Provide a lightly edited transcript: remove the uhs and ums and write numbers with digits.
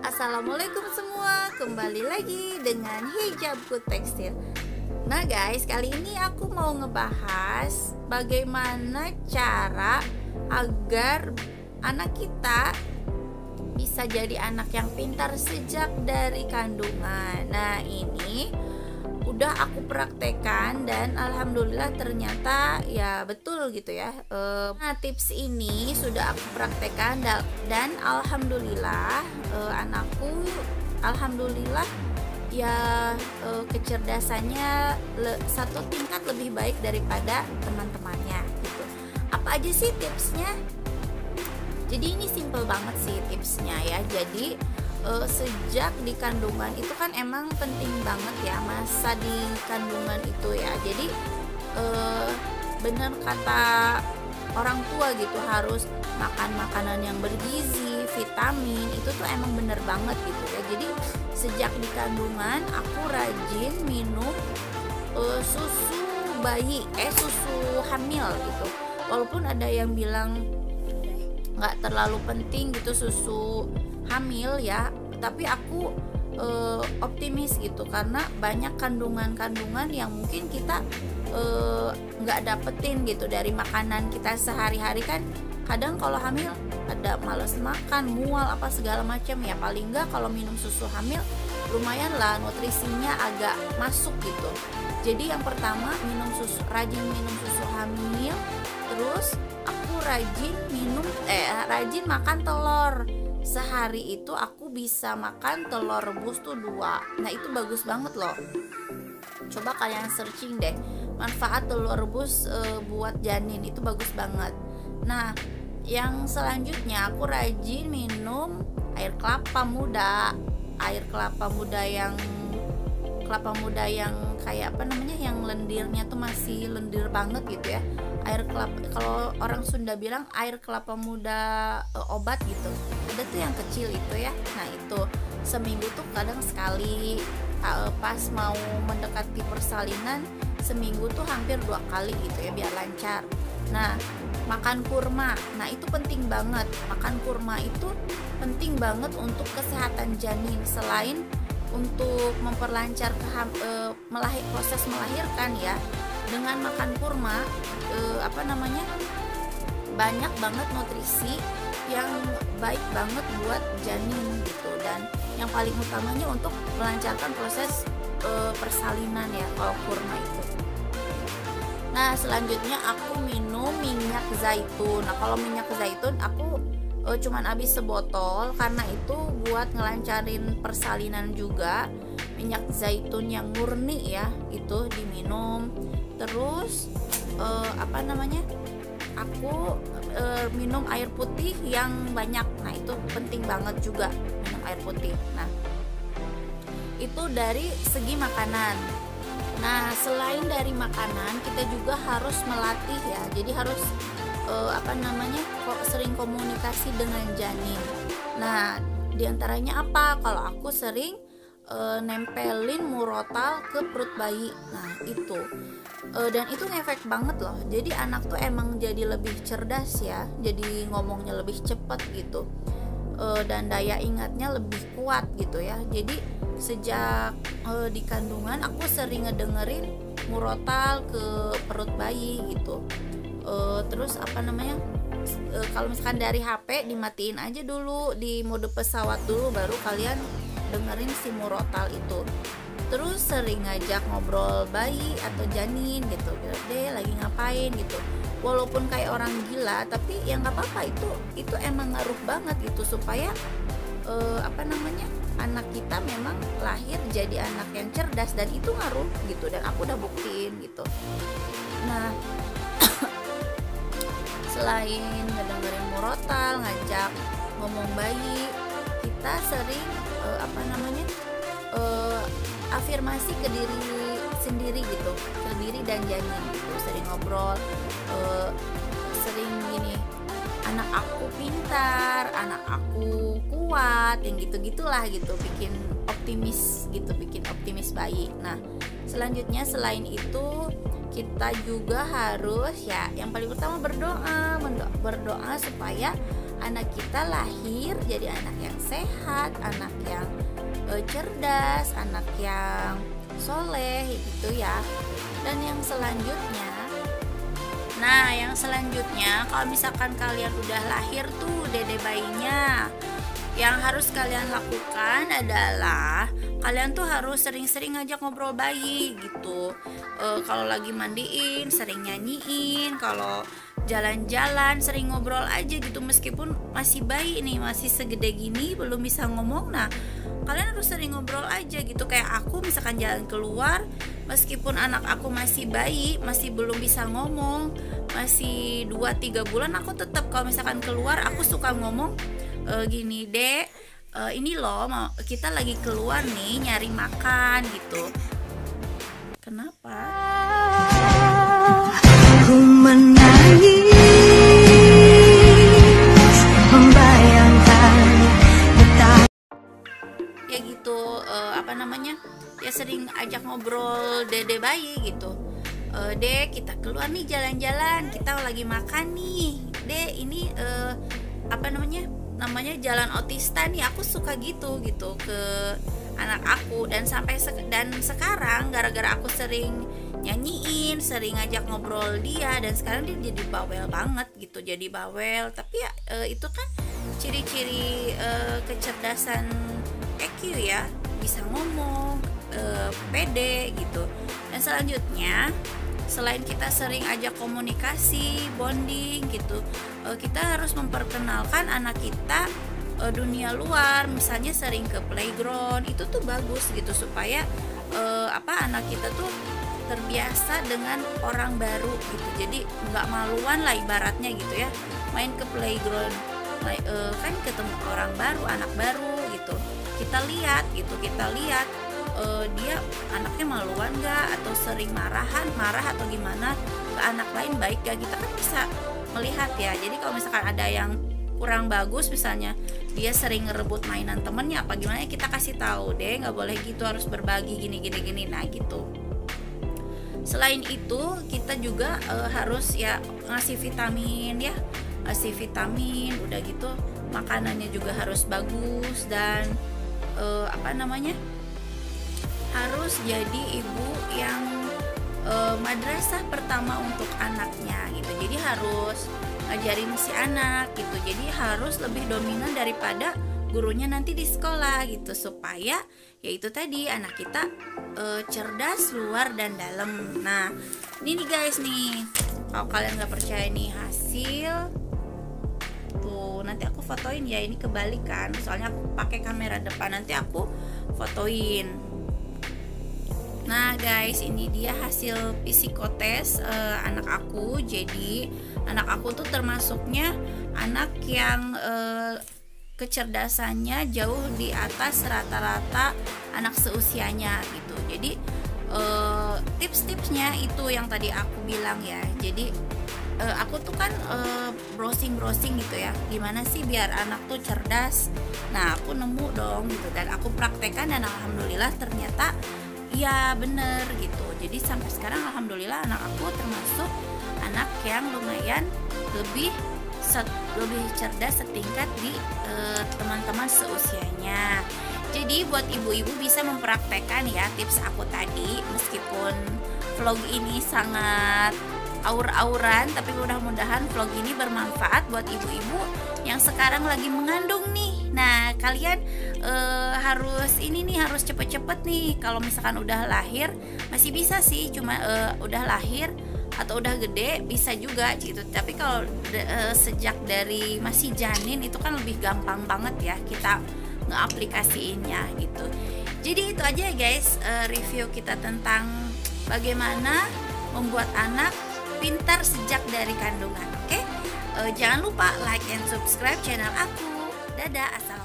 Assalamualaikum semua, kembali lagi dengan Hijabku Tekstil. Nah guys, kali ini aku mau ngebahas bagaimana cara agar anak kita bisa jadi anak yang pintar sejak dari kandungan. Nah ini udah aku praktekkan dan alhamdulillah ternyata ya betul gitu ya. Nah tips ini sudah aku praktekkan dan alhamdulillah anakku alhamdulillah ya kecerdasannya satu tingkat lebih baik daripada teman-temannya gitu. Apa aja sih tipsnya? Jadi ini simple banget sih tipsnya ya. Jadi sejak di kandungan itu kan emang penting banget ya masa di kandungan itu ya. Jadi benar kata orang tua gitu, harus makan makanan yang bergizi, vitamin, itu tuh emang bener banget gitu ya. Jadi sejak di kandungan aku rajin minum susu bayi, susu hamil gitu. Walaupun ada yang bilang nggak terlalu penting gitu susu hamil ya, tapi aku optimis gitu karena banyak kandungan-kandungan yang mungkin kita nggak dapetin gitu dari makanan kita sehari-hari. Kan kadang kalau hamil ada males makan, mual apa segala macam ya. Paling nggak kalau minum susu hamil lumayan lah nutrisinya agak masuk gitu. Jadi yang pertama rajin minum susu hamil, terus aku rajin makan telur. Sehari itu aku bisa makan telur rebus tuh 2. Nah itu bagus banget loh. Coba kalian searching deh manfaat telur rebus buat janin, itu bagus banget. Nah yang selanjutnya aku rajin minum air kelapa muda. Air kelapa muda yang kayak apa namanya, yang lendirnya tuh masih lendir banget gitu ya. Air kelapa, kalau orang Sunda bilang air kelapa muda obat gitu. Ada tuh yang kecil itu ya. Nah itu seminggu tuh kadang sekali, pas mau mendekati persalinan seminggu tuh hampir 2 kali gitu ya biar lancar. Nah makan kurma, nah itu penting banget. Makan kurma itu penting banget untuk kesehatan janin. Selain untuk memperlancar proses melahirkan ya, dengan makan kurma banyak banget nutrisi yang baik banget buat janin gitu. Dan yang paling utamanya untuk melancarkan proses persalinan ya kalau kurma itu. Nah selanjutnya aku minum minyak zaitun. Nah kalau minyak zaitun aku cuman habis sebotol karena itu buat ngelancarin persalinan juga. Minyak zaitun yang murni ya itu diminum. Terus aku minum air putih yang banyak. Nah itu penting banget juga minum air putih. Nah itu dari segi makanan. Nah selain dari makanan kita juga harus melatih ya. Jadi harus sering komunikasi dengan janin. Nah diantaranya apa? Kalau aku sering nempelin murotal ke perut bayi. Nah itu dan itu ngefek banget loh. Jadi anak tuh emang jadi lebih cerdas ya. Jadi ngomongnya lebih cepet gitu. Dan daya ingatnya lebih kuat gitu ya. Jadi sejak di kandungan aku sering ngedengerin murotal ke perut bayi gitu. Terus kalau misalkan dari HP dimatiin aja dulu, di mode pesawat dulu, baru kalian dengerin si murotal itu. Terus sering ngajak ngobrol bayi atau janin gitu, deh lagi ngapain gitu. Walaupun kayak orang gila, tapi ya nggak apa-apa, itu emang ngaruh banget gitu supaya anak kita memang lahir jadi anak yang cerdas, dan itu ngaruh gitu. Dan aku udah buktiin gitu. Nah selain ngedengerin murotal, ngajak ngomong bayi, kita sering afirmasi ke diri sendiri gitu, ke diri dan janin gitu. Sering ngobrol, sering gini, anak aku pintar, anak aku kuat, yang gitu-gitulah gitu, bikin optimis bayi. Nah selanjutnya selain itu kita juga harus ya, yang paling utama berdoa supaya anak kita lahir jadi anak yang sehat, anak yang cerdas, anak yang soleh gitu ya. Dan yang selanjutnya, kalau misalkan kalian udah lahir tuh dede bayinya, yang harus kalian lakukan adalah kalian tuh harus sering-sering ngajak ngobrol bayi gitu. Kalau lagi mandiin sering nyanyiin, kalau jalan-jalan sering ngobrol aja gitu, meskipun masih bayi nih, masih segede gini belum bisa ngomong. Nah, kalian harus sering ngobrol aja gitu. Kayak aku misalkan jalan keluar, meskipun anak aku masih bayi, masih belum bisa ngomong, masih 2-3 bulan, aku tetap kalau misalkan keluar aku suka ngomong gini, Dek, ini loh kita lagi keluar nih nyari makan gitu. Kenapa? Ku menangis membayangkan betapa. Ya gitu, ya sering ajak ngobrol dede bayi gitu. Dek, kita keluar nih jalan-jalan, kita lagi makan nih. Dek, ini namanya jalan otista nih. Aku suka gitu ke anak aku. Dan sekarang gara-gara aku sering nyanyiin, sering ngajak ngobrol dia, dan sekarang dia jadi bawel banget gitu, jadi bawel. Tapi ya itu kan ciri-ciri kecerdasan EQ ya, bisa ngomong, pede gitu. Dan selanjutnya, selain kita sering ajak komunikasi, bonding gitu, kita harus memperkenalkan anak kita dunia luar. Misalnya sering ke playground, itu tuh bagus gitu, supaya anak kita tuh terbiasa dengan orang baru gitu. Jadi nggak maluan lah ibaratnya gitu ya, main ke playground, kan ketemu orang baru, anak baru gitu. Kita lihat dia anaknya maluan nggak, atau sering marah atau gimana ke anak lain, baik gak, kita kan bisa melihat ya. Jadi kalau misalkan ada yang kurang bagus, misalnya dia sering ngerebut mainan temennya apa gimana, kita kasih tahu deh, nggak boleh gitu, harus berbagi gini. Nah gitu. Selain itu kita juga harus ya ngasih vitamin, udah gitu makanannya juga harus bagus. Dan harus jadi ibu yang madrasah pertama untuk anaknya gitu. Jadi harus ngajarin si anak gitu, jadi harus lebih dominan daripada gurunya nanti di sekolah gitu, supaya ya itu tadi, anak kita cerdas luar dan dalam. Nah ini nih guys nih, kalau kalian nggak percaya nih hasil tuh, nanti aku fotoin ya, ini kebalik kan, soalnya aku pakai kamera depan, nanti aku fotoin. Nah guys, ini dia hasil psikotes anak aku. Jadi anak aku tuh termasuknya anak yang kecerdasannya jauh di atas rata-rata anak seusianya gitu. Jadi tips-tipsnya itu yang tadi aku bilang ya. Jadi aku tuh kan browsing gitu ya, gimana sih biar anak tuh cerdas. Nah aku nemu dong gitu, dan aku praktekkan, dan alhamdulillah ternyata ya bener gitu. Jadi sampai sekarang alhamdulillah anak aku termasuk anak yang lumayan lebih cerdas setingkat di teman-teman seusianya. Jadi buat ibu-ibu bisa mempraktekkan ya tips aku tadi, meskipun vlog ini sangat aur-auran, tapi mudah-mudahan vlog ini bermanfaat buat ibu-ibu yang sekarang lagi mengandung nih. Nah kalian harus cepet-cepet nih. Kalau misalkan udah lahir masih bisa sih, cuma udah lahir atau udah gede bisa juga gitu. Tapi kalau sejak dari masih janin itu kan lebih gampang banget ya kita ngeaplikasiinnya gitu. Jadi itu aja guys, review kita tentang bagaimana membuat anak pintar sejak dari kandungan. Oke? Jangan lupa like and subscribe channel aku. Dadah, assalamualaikum.